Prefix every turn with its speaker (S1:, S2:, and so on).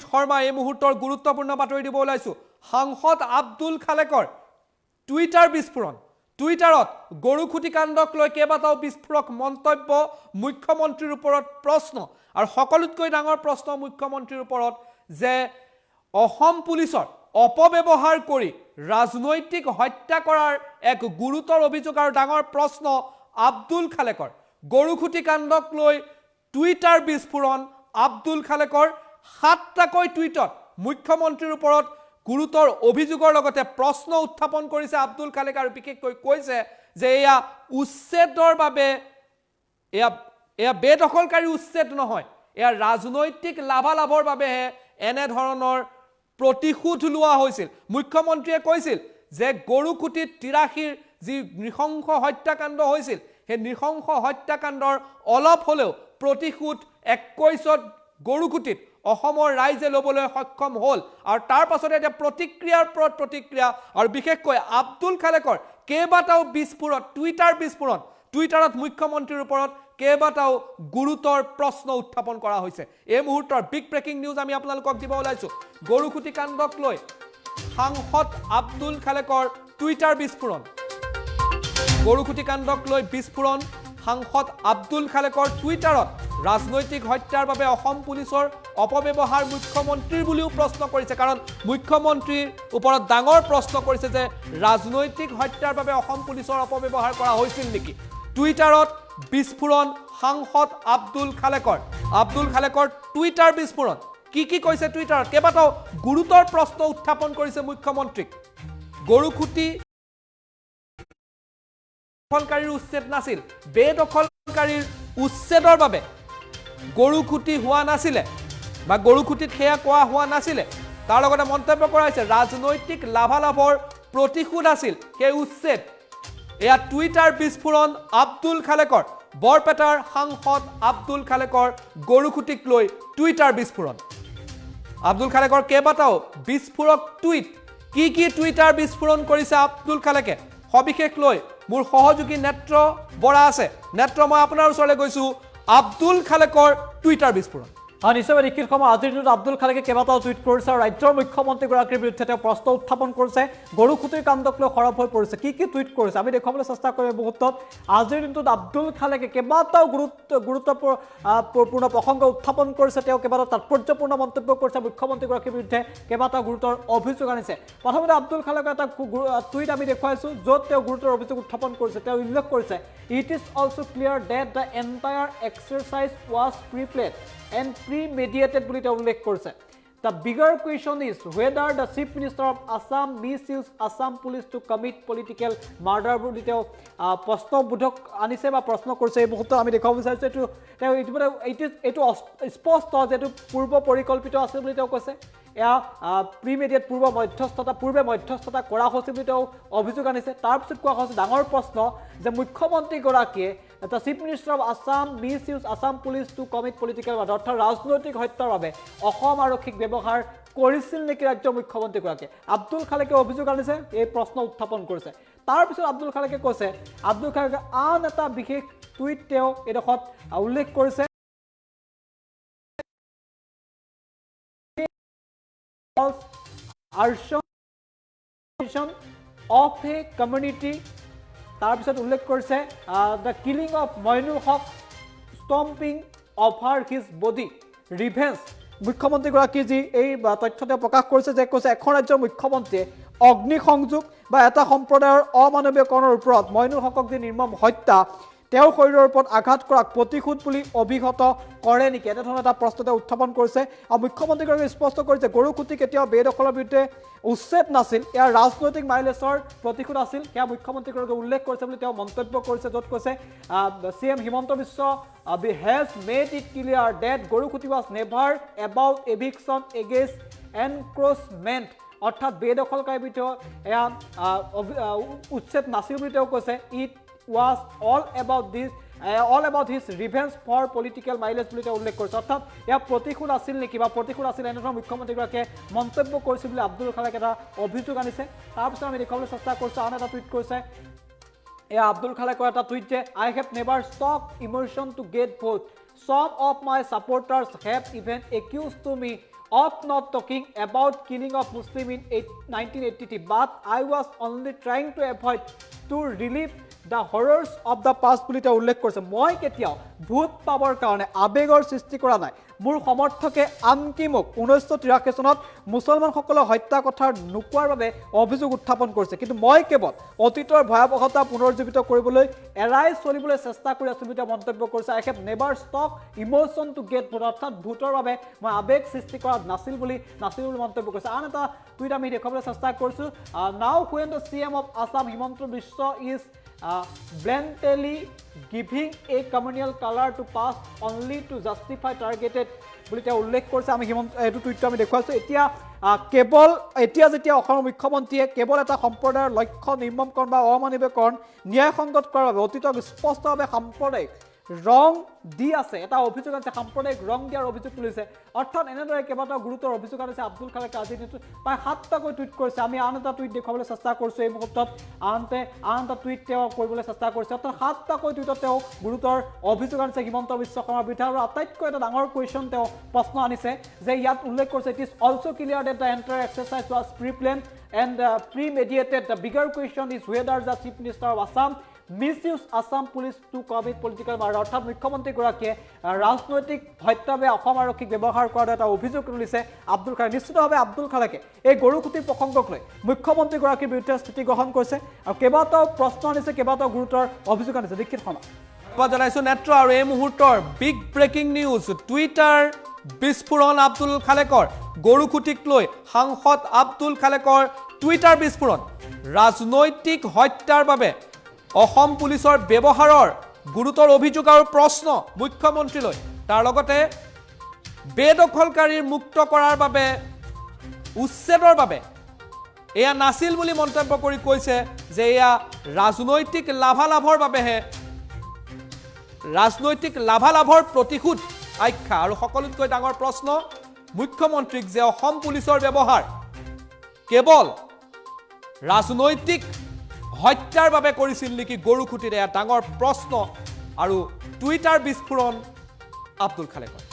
S1: শৰ্মা এই মুহূৰ্তৰ গুৰুত্বপূৰ্ণ বাতৰি দিব ওলাইছো সাংসদ আব্দুল খালেকৰ টুইটাৰ বিস্ফোৰণ টুইটাৰত গৰুখুটি কাণ্ডক লৈ কেইবাটাও বিস্ফোৰক মন্তব্য মুখ্যমন্ত্ৰীৰ ওপৰত প্ৰশ্ন আৰু সকলোতকৈ ডাঙৰ প্ৰশ্ন মুখ্যমন্ত্ৰীৰ ওপৰত যে অসম পুলিচৰ অপব্যৱহাৰ কৰি ৰাজনৈতিক হত্যা কৰাৰ এক গুৰুতৰ অভিযোগ আৰু ডাঙৰ প্ৰশ্ন আব্দুল খালেকৰ গৰুখুটি কাণ্ডক লৈ টুইটাৰ বিস্ফোৰণ আব্দুল খালেকৰ 7টাকৈ টুইটত মুখ্যমন্ত্ৰীৰ ওপৰত গুৰুতৰ অভিযোগৰ লগতে প্ৰশ্ন উত্থাপন কৰিছে আব্দুল খালেক আৰু বিশেষকৈ কৈছে যে এয়া উচ্ছেদৰ বাবে এয়া বেদখলকাৰী উচ্ছেদ নহয় এয়া ৰাজনৈতিক লাভালাভৰ বাবে এনে ধৰণৰ প্ৰতিশোধ লোৱা হৈছিল মুখ্যমন্ত্ৰীয়ে কৈছিল যে গৰুখুটিত 83 যি নৃশংস হত্যাকাণ্ড হৈছিল সেই নৃশংস হত্যাকাণ্ডৰ অলপ হলেও প্ৰতিশোধ 21ত গৰুখুটিত অসমৰ ৰাইজে লবলৈ সক্ষম হল আৰু তাৰ পাছতে এটা প্ৰতিক্ৰিয়াৰ ওপৰত প্ৰতিক্ৰিয়া আৰু বিশেষকৈ আব্দুল খালেকৰ কেইবাটাও বিস্ফোৰণ টুইটাৰ বিস্ফোৰণ টুইটাৰত মুখ্যমন্ত্ৰীৰ ওপৰত কেইবাটাও গুৰুতৰ প্ৰশ্ন উত্থাপন কৰা হৈছে এই মুহূৰ্তৰ বিগ ব্ৰেকিং নিউজ আমি আপোনালোকক দিব ওলাইছো গৰুখুটি কাণ্ডক লৈ সাংসদ আব্দুল খালেকৰ টুইটাৰ বিস্ফোৰণ গৰুখুটি কাণ্ডক লৈ বিস্ফোৰণ সাংসদ আব্দুল খালেকৰ টুইটাৰত ৰাজনৈতিক হত্যাৰ বাবে অসম পুলিচৰ অপব্যৱহাৰ মুখ্যমন্ত্ৰীৰ বুলিও প্ৰশ্ন কৰিছে কাৰণ মুখ্যমন্ত্ৰীৰ ওপৰত ডাঙৰ প্ৰশ্ন কৰিছে যে ৰাজনৈতিক হত্যাৰ বাবে অসম পুলিচৰ অপব্যৱহাৰ কৰা হৈছিল নেকি টুইটাৰত বিস্ফোৰণ সাংসদ আব্দুল খালেকৰ টুইটাৰ বিস্ফোৰণ কি কৈছে টুইটাৰত কেইবাটাও গুৰুতৰ প্ৰশ্ন উত্থাপন কৰিছে মুখ্যমন্ত্ৰীক গৰুখুটি দখলকাৰীৰ উচ্ছেদ নাছিল বেদখলকাৰীৰ উচ্ছেদৰ বাবে গৰুখুটি হোৱা নাছিলে বা গৰুখুটিত সেয়া কোৱা হোৱা নাছিলে তাৰ লগতে মন্তব্য কৰা হৈছে ৰাজনৈতিক লাভালাভৰ প্ৰতিশোধ আছিল সেই উচ্ছেদ এয়া টুইটাৰ বিস্ফোৰণ আব্দুল খালেকৰ বৰপেটাৰ সাংসদ আব্দুল খালেকৰ গৰুখুটিক লৈ টুইটাৰ বিস্ফোৰণ আব্দুল খালেকৰ কেইবাটাও বিস্ফোৰক টুইট কি টুইটাৰ বিস্ফোৰণ কৰিছে আব্দুল খালেকে সবিশেষ লৈ মোৰ সহযোগী নেত্ৰ বৰা আছে নেত্ৰ মই আপোনাৰ ওচৰলৈ গৈছো আব্দুল খালেকৰ টুইটাৰ বিস্ফোৰণ
S2: নিশ্চয় নিখিল শৰ্মা আজিৰ দিনত আব্দুল খালেকে কেইবাটাও টুইট কৰিছে আৰু ৰাজ্যৰ মুখ্যমন্ত্ৰীগৰাকীৰ বিৰুদ্ধে তেওঁ প্ৰশ্ন উত্থাপন কৰিছে গৰুখুটিৰ কাণ্ডক লৈ সৰব হৈ পৰিছে কি টুইট কৰিছে আমি দেখুৱাবলৈ চেষ্টা কৰিম মুহূৰ্তত আজিৰ দিনটোত আব্দুল খালেকে কেইবাটাও গুৰুত্বপূৰ্ণ প্ৰসংগ উত্থাপন কৰিছে তেওঁ কেইবাটাও তাৎপৰ্যপূৰ্ণ মন্তব্য কৰিছে মুখ্যমন্ত্ৰীগৰাকীৰ বিৰুদ্ধে কেইবাটাও গুৰুতৰ অভিযোগ আনিছে প্ৰথমতে আব্দুল খালেকৰ এটা টুইট আমি দেখুৱাইছো য'ত তেওঁ গুৰুতৰ অভিযোগ উত্থাপন কৰিছে তেওঁ উল্লেখ কৰিছে it is also clear that the entire exercise was preplanned and premeditated বুলি তেওঁ উল্লেখ কৰিছে The bigger question is whether the Chief Minister of Assam misused Assam police to commit political murder বুলি তেওঁ প্ৰশ্নবোধক আনিছে বা প্ৰশ্ন কৰিছে এই মুহূৰ্তত আমি দেখাব বিচাৰিছো এইটো স্পষ্ট যে এইটো পূৰ্ব পৰিকল্পিত আছে বুলি তেওঁ কৈছে এয়া প্ৰিমেডিয়েট পূৰ্বে মধ্যস্থতা কৰা হৈছিল বুলি তেওঁ অভিযোগ আনিছে তাৰপিছত কোৱা হৈছে ডাঙৰ প্ৰশ্ন যে মুখ্যমন্ত্ৰীগৰাকীয়ে The Chief Minister of Assam misused Assam police to commit political murder অৰ্থাৎ ৰাজনৈতিক হত্যাৰ বাবে অসম আৰক্ষীক ব্যৱহাৰ কৰিছিল নেকি ৰাজ্যৰ মুখ্যমন্ত্ৰীগৰাকীয়ে আব্দুল খালেকে অভিযোগ আনিছে এই প্ৰশ্ন উত্থাপন কৰিছে তাৰপিছত আব্দুল খালেকে কৈছে আব্দুল খালেকে আন এটা বিশেষ টুইট তেওঁ এডোখৰত উল্লেখ কৰিছে of a community তাৰপিছত উল্লেখ কৰিছে the killing of Moinul Haque stomping over his body revenge মুখ্যমন্ত্ৰীগৰাকী যি এই তথ্যতে প্ৰকাশ কৰিছে যে কৈছে এখন ৰাজ্যৰ মুখ্যমন্ত্ৰীয়ে অগ্নি সংযোগ বা এটা সম্প্ৰদায়ৰ অমানৱীয়কৰণৰ ওপৰত মইনুল হকক যি নিৰ্মম হত্যা তেওঁৰ শৰীৰৰ ওপৰত আঘাত কৰাক প্ৰতিশোধ বুলি অভিহিত কৰে নেকি এনেধৰণৰ এটা প্ৰশ্ন উত্থাপন কৰিছে আৰু মুখ্যমন্ত্ৰীগৰাকীয়ে স্পষ্ট কৰিছে গৰুখুটি কেতিয়াও বেদখলৰ বিৰুদ্ধে উচ্ছেদ নাছিল ইয়াৰ ৰাজনৈতিক মাইলেজৰ প্ৰতিশোধ আছিল সেয়া মুখ্যমন্ত্ৰীগৰাকীয়ে উল্লেখ কৰিছে বুলি তেওঁ মন্তব্য কৰিছে য'ত কৈছে CM Himanta Biswa has made it clear that Garukhuti was never about eviction against encroachment অৰ্থাৎ বেদখলকাৰীৰ বিৰুদ্ধে এয়া উচ্ছেদ নাছিল বুলি তেওঁ কৈছে it was all about his revenge for political mileage বুলি তেওঁ উল্লেখ কৰিছে অৰ্থাৎ এয়া প্ৰতিশোধ আছিল নেকি বা প্ৰতিশোধ আছিল এনেধৰণৰ মুখ্যমন্ত্ৰীগৰাকীয়ে মন্তব্য কৰিছিল বুলি আব্দুল খালেক এটা অভিযোগ আনিছে তাৰপিছত আমি দেখুৱাবলৈ চেষ্টা কৰিছোঁ আন এটা টুইট কৰিছে এয়া আব্দুল খালেকৰ এটা টুইট যে I have never stopped emotion to get vote some of my supporters have even accused to me of not talking about killing of Muslim in 1983, but I was only trying to avoid to relieve the horrors of the past বুলি তেওঁ উল্লেখ কৰিছে মই কেতিয়াও ভূত পাবৰ কাৰণে আবেগৰ সৃষ্টি কৰা নাই মোৰ সমৰ্থকে আনকি মোক 1983 চনত মুছলমানসকলৰ হত্যা কথা নুকোৱাৰ বাবে অভিযোগ উত্থাপন কৰিছে কিন্তু মই কেৱল অতীতৰ ভয়াৱহতা পুনৰুজ্জীৱিত কৰিবলৈ এৰাই চলিবলৈ চেষ্টা কৰি আছোঁ বুলি মন্তব্য কৰিছে I have never stopped emotion to get vote অৰ্থাৎ ভূতৰ বাবে মই আবেগ সৃষ্টি কৰা নাছিল বুলি মন্তব্য কৰিছে আন এটা টুইট আমি দেখুৱাবলৈ চেষ্টা কৰিছোঁ now when the CM of Assam Himanta Biswa is blatantly giving a communal color to pass only to justify targeted বুলি তেওঁ উল্লেখ কৰিছে আমি এইটো টুইটটো আমি দেখুৱাইছোঁ এতিয়া কেৱল এতিয়া যেতিয়া অসমৰ মুখ্যমন্ত্ৰীয়ে কেৱল এটা সম্প্ৰদায়ৰ লক্ষ্য নিৰ্মমকৰণ বা অমানৱীয়কৰণ ন্যায়সংগত কৰাৰ বাবে অতীতক স্পষ্টভাৱে সাম্প্ৰদায়িক ৰং দি আছে এটা অভিযোগ আছে সাম্প্ৰদায়িক ৰং দিয়াৰ অভিযোগ তুলিছে অৰ্থাৎ এনেদৰে কেইবাটাও গুৰুতৰ অভিযোগ আছে আব্দুল খালেকে আজি দিনটো প্ৰায় 7টাকৈ টুইট কৰিছে আমি আন এটা টুইট দেখুৱাবলৈ চেষ্টা কৰিছোঁ এই মুহূৰ্তত আন এটা টুইট তেওঁ কৰিবলৈ চেষ্টা কৰিছে অৰ্থাৎ 7টাকৈ টুইটত তেওঁ গুৰুতৰ অভিযোগ আনিছে হিমন্ত বিশ্ব শৰ্মাৰ বিৰুদ্ধে আৰু আটাইতকৈ এটা ডাঙৰ কুৱেশ্যন তেওঁ প্ৰশ্ন আনিছে যে ইয়াত উল্লেখ কৰিছে it is also' clear that the entire exercise was preplanned and premeditated the bigger question is whether the chief minister of Assam misuse Assam police to commit political murder অৰ্থাৎ মুখ্যমন্ত্ৰীগৰাকীয়ে ৰাজনৈতিক হত্যাবে অসম আৰক্ষীক ব্যৱহাৰ কৰাৰ এটা অভিযোগ তুলিছে আব্দুল খালেক নিশ্চিতভাৱে আব্দুল খালেকে এই গৰুকুটিৰ প্ৰসংগক লৈ মুখ্যমন্ত্ৰীগৰাকীৰ বিৰুদ্ধে স্থিতি গ্ৰহণ কৰিছে আৰু কেইবাটাও প্ৰশ্ন আনিছে কেইবাটাও গুৰুতৰ অভিযোগ আনিছে দীক্ষিত শৰ্মা
S1: জনাইছোঁ নেত্ৰ আৰু এই মুহূৰ্তৰ বিগ ব্ৰেকিং নিউজ টুইটাৰ বিস্ফোৰণ আব্দুল খালেকৰ গৰুকুটিক লৈ সাংসদ আব্দুল খালেকৰ টুইটাৰ বিস্ফোৰণ ৰাজনৈতিক হত্যাৰ বাবে অসম পুলিচৰ ব্যৱহাৰৰ গুৰুতৰ অভিযোগ আৰু প্ৰশ্ন মুখ্যমন্ত্ৰীলৈ তাৰ লগতে বেদখলকাৰীৰ মুক্ত কৰাৰ বাবে উচ্ছেদৰ বাবে এয়া নাছিল বুলি মন্তব্য কৰি কৈছে যে এয়া ৰাজনৈতিক লাভালাভৰ প্ৰতিশোধ আখ্যা আৰু সকলোতকৈ ডাঙৰ প্ৰশ্ন মুখ্যমন্ত্ৰীক যে অসম পুলিচৰ ব্যৱহাৰ কেৱল ৰাজনৈতিক হত্যাৰ বাবে কৰিছিল নেকি গৰুকুটিৰ এটা ডাঙৰ প্ৰশ্ন আৰু টুইটাৰ বিস্ফোৰণ আব্দুল খালেকৰ